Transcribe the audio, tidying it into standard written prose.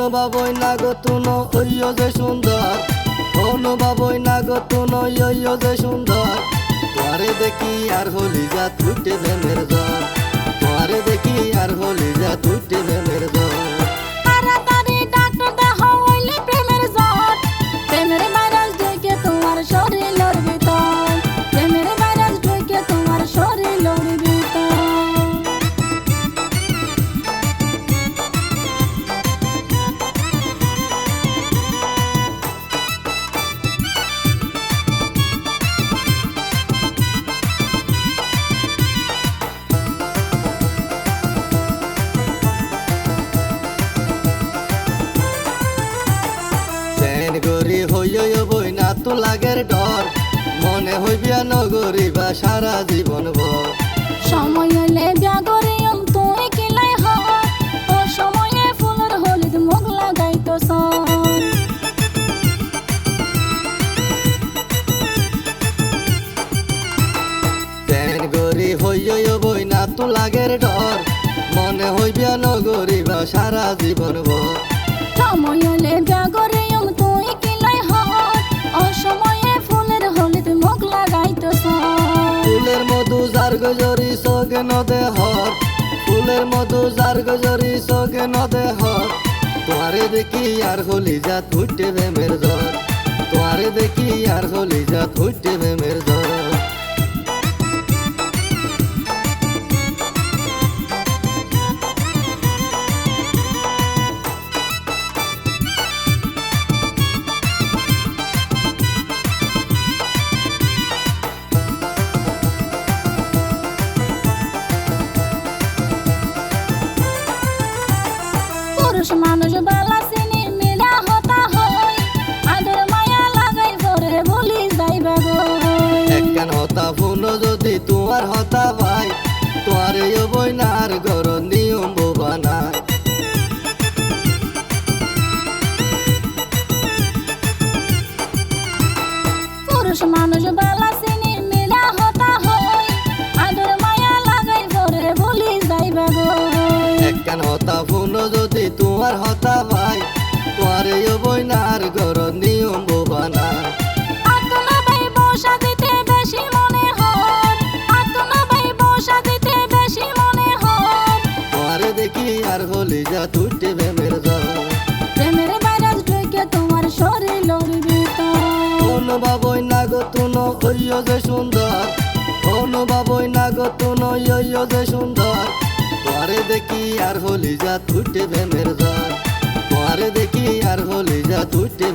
অনুভবই না গো তুনো ওইও যে সুন্দর, অনুভবই না গো তুনো ওইও যে সুন্দর। তোরে দেখি আর হলি যা তুইটে প্রেমের জ্বর, তোরে দেখি আর হলি যা তুইটে প্রেমের জ্বর। তাড়াতাড়ি ডাক্তার দেখাও হইলে প্রেমের জ্বর, প্রেমের ভাইরাস ঢুকে তোমার শরীরের ভিতর, প্রেমের ভাইরাস ঢুকে তোমার শরীরের ভিতর। গরি হইয় বই না তো লাগের ডর, মনে হইবিয়া নগরী বা সারা জীবন ভর। সময় হইলে বিয়া করিয়ম তুই কিলাই হর, ও সময়ে ফুলের হলুদ মুখ লাগাইতো সর। তেন গরি হইয় বই না তো লাগের ডর, মনে হইবিয়া নগরী বা সারা জীবন ভর। সময় হইলে বিয়া করিয়ম তুই কিলাই হর, ও সময়ে ফুলের হলুদ মুখ লাগাইতো সর। ফুলের মধু যার গজরি সগে নদে হর, ফুলের মধু যার গজরি সগে নদে হর। তোরে দেখি আর হলি যা তুইটে প্রেমের জ্বর, তোরে দেখি আর হলি যা তুইটে প্রেমের জ্বর। পুরুষ মানুষ বালা চিনি মিলা হতা হই, আদর মায়া লাগাই পরে ভুলি যাইবা গো। একখান হতা ফুল যদি তোমার হতা ভাই, তোরে বই না আর গর নিয়ম বানায়। পুরুষ মানুষ বালা চিনি মিলা হতা হই, আদর মায়া লাগাই পরে ভুলি যাইবা গো। একখান হতা ফুল যদি তোমার হতা ভাই, তোরে বই না আর গর নিয়ম বানায়। আত্মনাবাই বসা দিতে বেশি মনে হয়, আত্মনাবাই বসা দিতে বেশি মনে হয়। তোরে দেখি আর হলি যা তুইটে প্রেমের জ্বর, প্রেমের ভাইরাস ঢুকে তোমার শরীরের ভিতর। অনুভবই না গো তুনো ওইও যে সুন্দর, অনুভবই না গো তুনো ওইও যে সুন্দর। তোরে দেখি আর হলি যা তুইটে প্রেমের জ্বর, তোরে দেখি আর হলি যা তুইটে